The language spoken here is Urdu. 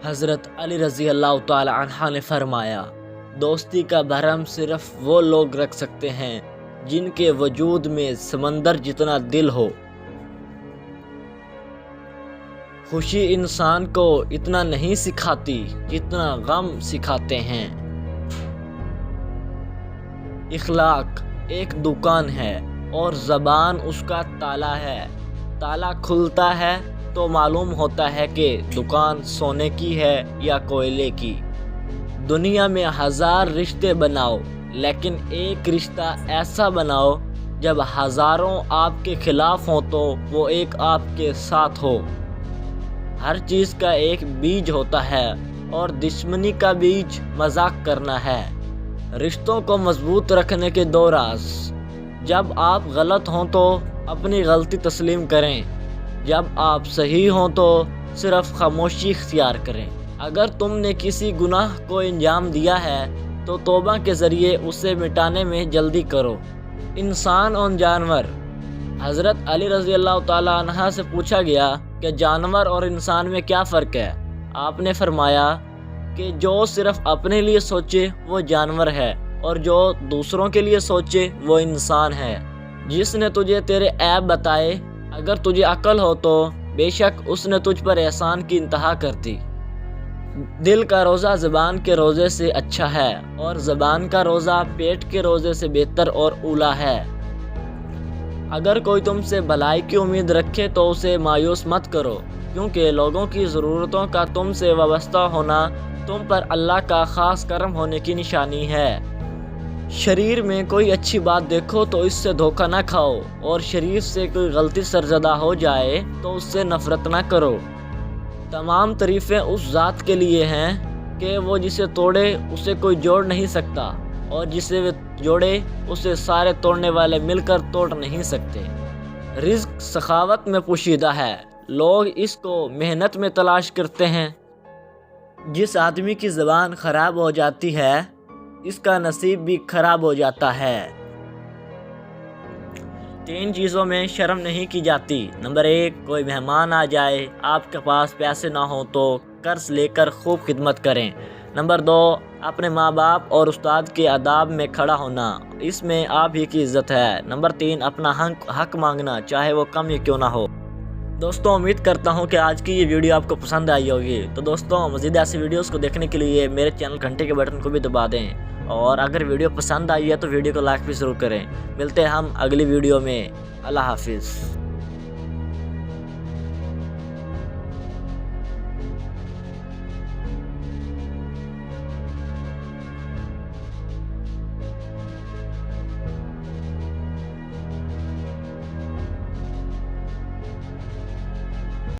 حضرت علی رضی اللہ تعالی عنہ نے فرمایا، دوستی کا بھرم صرف وہ لوگ رکھ سکتے ہیں جن کے وجود میں سمندر جتنا دل ہو۔ خوشی انسان کو اتنا نہیں سکھاتی جتنا غم سکھاتے ہیں۔ اخلاق ایک دکان ہے اور زبان اس کا تالا ہے۔ تالا کھلتا ہے تو معلوم ہوتا ہے کہ دکان سونے کی ہے یا کوئلے کی۔ دنیا میں 1000 رشتے بناؤ لیکن ایک رشتہ ایسا بناؤ جب ہزاروں آپ کے خلاف ہوں تو وہ ایک آپ کے ساتھ ہو۔ ہر چیز کا ایک بیج ہوتا ہے اور دشمنی کا بیج مذاق کرنا ہے۔ رشتوں کو مضبوط رکھنے کے 2 راز: جب آپ غلط ہوں تو اپنی غلطی تسلیم کریں، جب آپ صحیح ہوں تو صرف خاموشی اختیار کریں۔ اگر تم نے کسی گناہ کو انجام دیا ہے تو توبہ کے ذریعے اسے مٹانے میں جلدی کرو۔ انسان اور جانور۔ حضرت علی رضی اللہ تعالی عنہ سے پوچھا گیا کہ جانور اور انسان میں کیا فرق ہے؟ آپ نے فرمایا کہ جو صرف اپنے لیے سوچے وہ جانور ہے اور جو دوسروں کے لیے سوچے وہ انسان ہے۔ جس نے تجھے تیرے عیب بتائے، اگر تجھے عقل ہو تو بے شک اس نے تجھ پر احسان کی انتہا کر دی۔ دل کا روزہ زبان کے روزے سے اچھا ہے اور زبان کا روزہ پیٹ کے روزے سے بہتر اور اولی ہے۔ اگر کوئی تم سے بھلائی کی امید رکھے تو اسے مایوس مت کرو، کیونکہ لوگوں کی ضرورتوں کا تم سے وابستہ ہونا تم پر اللہ کا خاص کرم ہونے کی نشانی ہے۔ شریر میں کوئی اچھی بات دیکھو تو اس سے دھوکہ نہ کھاؤ، اور شریر سے کوئی غلطی سرزدہ ہو جائے تو اس سے نفرت نہ کرو۔ تمام تعریفیں اس ذات کے لیے ہیں کہ وہ جسے توڑے اسے کوئی جوڑ نہیں سکتا، اور جسے وہ جوڑے اسے سارے توڑنے والے مل کر توڑ نہیں سکتے۔ رزق سخاوت میں پوشیدہ ہے، لوگ اس کو محنت میں تلاش کرتے ہیں۔ جس آدمی کی زبان خراب ہو جاتی ہے اس کا نصیب بھی خراب ہو جاتا ہے۔ 3 چیزوں میں شرم نہیں کی جاتی۔ نمبر 1، کوئی مہمان آ جائے، آپ کے پاس پیسے نہ ہوں تو قرض لے کر خوب خدمت کریں۔ نمبر 2، اپنے ماں باپ اور استاد کے آداب میں کھڑا ہونا، اس میں آپ ہی کی عزت ہے۔ نمبر 3، اپنا حق مانگنا چاہے وہ کم ہی کیوں نہ ہو۔ دوستوں، امید کرتا ہوں کہ آج کی یہ ویڈیو آپ کو پسند آئی ہوگی۔ تو دوستوں، مزید ایسی ویڈیوز کو دیکھنے کے لیے میرے چینل گھنٹے کے بٹن کو بھی دبا دیں، اور اگر ویڈیو پسند آئی ہے تو ویڈیو کو لائک بھی ضرور کریں۔ ملتے ہیں ہم اگلی ویڈیو میں۔ اللہ حافظ۔